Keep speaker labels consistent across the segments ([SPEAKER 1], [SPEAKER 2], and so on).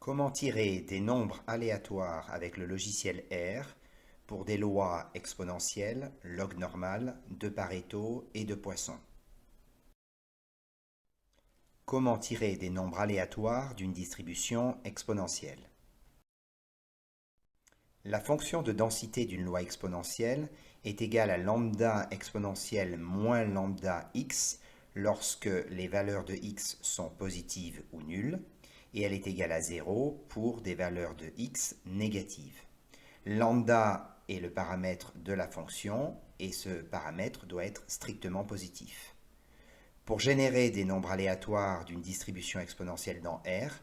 [SPEAKER 1] Comment tirer des nombres aléatoires avec le logiciel R pour des lois exponentielles, log normal, de Pareto et de Poisson? Comment tirer des nombres aléatoires d'une distribution exponentielle? La fonction de densité d'une loi exponentielle est égale à lambda exponentielle moins lambda x lorsque les valeurs de x sont positives ou nulles, et elle est égale à 0 pour des valeurs de x négatives. Lambda est le paramètre de la fonction et ce paramètre doit être strictement positif. Pour générer des nombres aléatoires d'une distribution exponentielle dans R,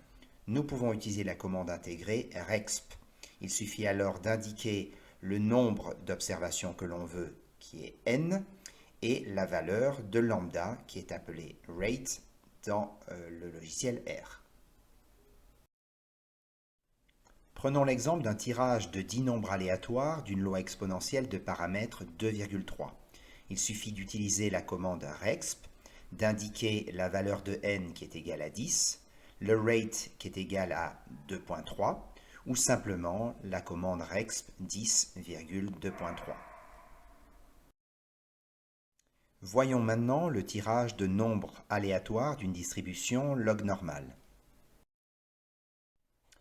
[SPEAKER 1] nous pouvons utiliser la commande intégrée rexp. Il suffit alors d'indiquer le nombre d'observations que l'on veut, qui est n, et la valeur de lambda, qui est appelée rate dans le logiciel R. Prenons l'exemple d'un tirage de 10 nombres aléatoires d'une loi exponentielle de paramètre 2,3. Il suffit d'utiliser la commande rexp, d'indiquer la valeur de n qui est égale à 10, le rate qui est égal à 2.3, ou simplement la commande rexp 10,2.3. Voyons maintenant le tirage de nombres aléatoires d'une distribution log normale.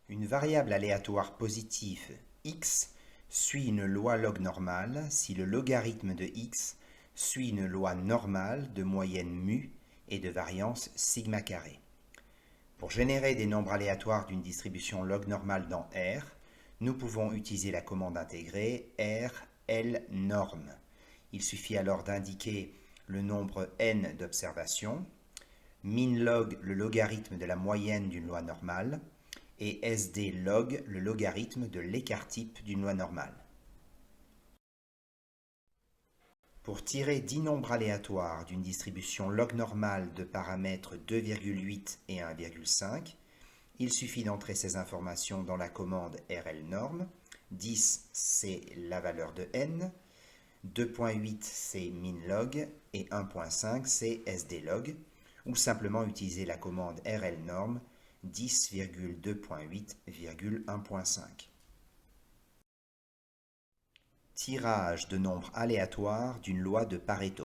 [SPEAKER 1] Une variable aléatoire positive x suit une loi log normale si le logarithme de x suit une loi normale de moyenne mu et de variance sigma carré. Pour générer des nombres aléatoires d'une distribution log normale dans R, nous pouvons utiliser la commande intégrée RLnorm. Il suffit alors d'indiquer le nombre n d'observations, minlog le logarithme de la moyenne d'une loi normale, et sdlog le logarithme de l'écart-type d'une loi normale. Pour tirer 10 nombres aléatoires d'une distribution log normale de paramètres 2,8 et 1,5, il suffit d'entrer ces informations dans la commande RLnorm. 10, c'est la valeur de n, 2.8, c'est minlog, et 1.5, c'est sdlog, ou simplement utiliser la commande RLnorm 10,2.8,1.5. Tirage de nombres aléatoires d'une loi de Pareto.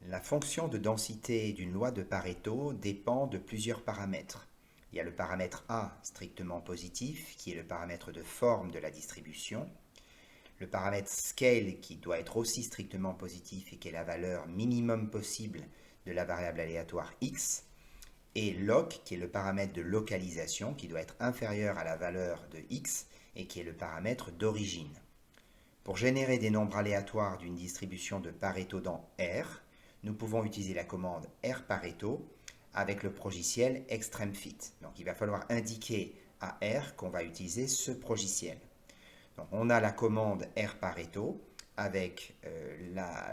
[SPEAKER 1] La fonction de densité d'une loi de Pareto dépend de plusieurs paramètres. Il y a le paramètre A strictement positif, qui est le paramètre de forme de la distribution, le paramètre scale qui doit être aussi strictement positif et qui est la valeur minimum possible de la variable aléatoire x, et loc qui est le paramètre de localisation qui doit être inférieur à la valeur de x et qui est le paramètre d'origine. Pour générer des nombres aléatoires d'une distribution de Pareto dans R, nous pouvons utiliser la commande rPareto avec le progiciel extremefit. Donc il va falloir indiquer à R qu'on va utiliser ce progiciel. Donc on a la commande rPareto avec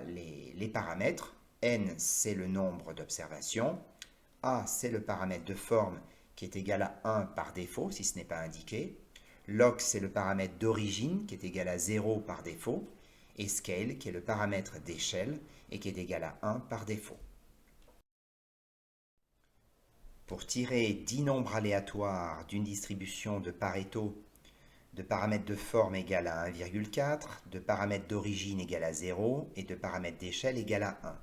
[SPEAKER 1] les paramètres. N, c'est le nombre d'observations. A, c'est le paramètre de forme qui est égal à 1 par défaut si ce n'est pas indiqué. Loc, c'est le paramètre d'origine qui est égal à 0 par défaut. Et scale, qui est le paramètre d'échelle et qui est égal à 1 par défaut. Pour tirer 10 nombres aléatoires d'une distribution de Pareto de paramètres de forme égal à 1,4, de paramètres d'origine égal à 0 et de paramètres d'échelle égal à 1.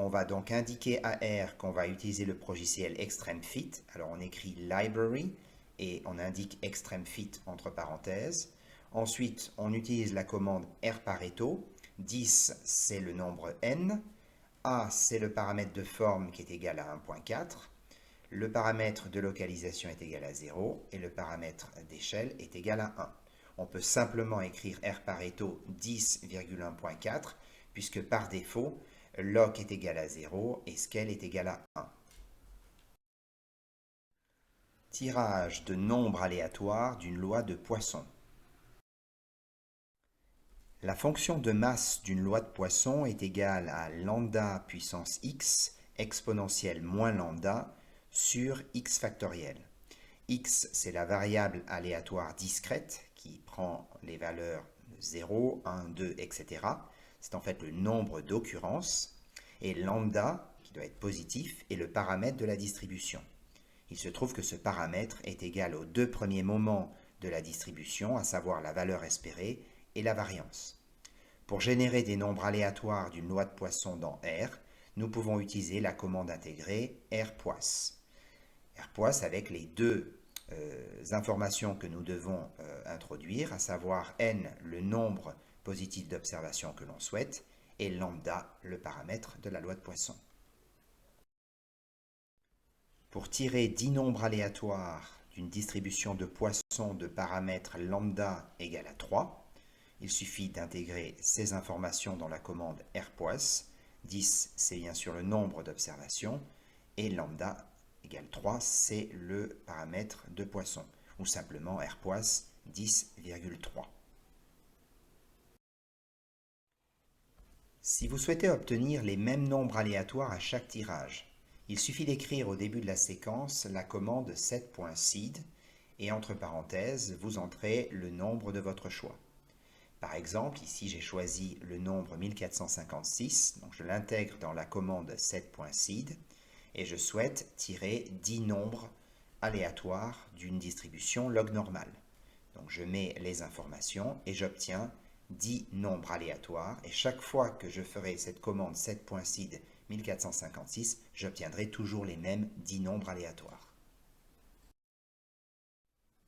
[SPEAKER 1] On va donc indiquer à R qu'on va utiliser le progiciel extremefit. Alors on écrit library et on indique extremefit entre parenthèses. Ensuite, on utilise la commande rPareto. 10, c'est le nombre n. A, c'est le paramètre de forme qui est égal à 1.4. Le paramètre de localisation est égal à 0 et le paramètre d'échelle est égal à 1. On peut simplement écrire rPareto 10,1.4 puisque par défaut, loc est égal à 0 et scale est égal à 1. Tirage de nombres aléatoires d'une loi de Poisson. La fonction de masse d'une loi de Poisson est égale à lambda puissance x exponentielle moins lambda sur x factoriel. X, c'est la variable aléatoire discrète qui prend les valeurs de 0, 1, 2, etc. C'est en fait le nombre d'occurrences. Et lambda, qui doit être positif, est le paramètre de la distribution. Il se trouve que ce paramètre est égal aux deux premiers moments de la distribution, à savoir la valeur espérée et la variance. Pour générer des nombres aléatoires d'une loi de Poisson dans R, nous pouvons utiliser la commande intégrée rpois. Rpois avec les deux informations que nous devons introduire, à savoir n, le nombre positif d'observations que l'on souhaite, et lambda, le paramètre de la loi de Poisson. Pour tirer 10 nombres aléatoires d'une distribution de Poisson de paramètre lambda égale à 3, il suffit d'intégrer ces informations dans la commande rpois. 10, c'est bien sûr le nombre d'observations, et lambda égale 3, c'est le paramètre de Poisson, ou simplement rpois 10,3. Si vous souhaitez obtenir les mêmes nombres aléatoires à chaque tirage, il suffit d'écrire au début de la séquence la commande set.seed et entre parenthèses, vous entrez le nombre de votre choix. Par exemple, ici j'ai choisi le nombre 1456, donc je l'intègre dans la commande set.seed et je souhaite tirer 10 nombres aléatoires d'une distribution log normale. Donc je mets les informations et j'obtiens 10 nombres aléatoires et chaque fois que je ferai cette commande set.seed 1456, j'obtiendrai toujours les mêmes 10 nombres aléatoires.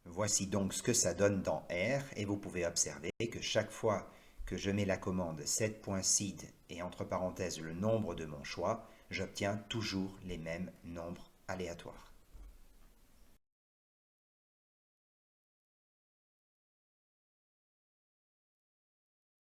[SPEAKER 1] Voici donc ce que ça donne dans R et vous pouvez observer que chaque fois que je mets la commande set.seed et entre parenthèses le nombre de mon choix, j'obtiens toujours les mêmes nombres aléatoires.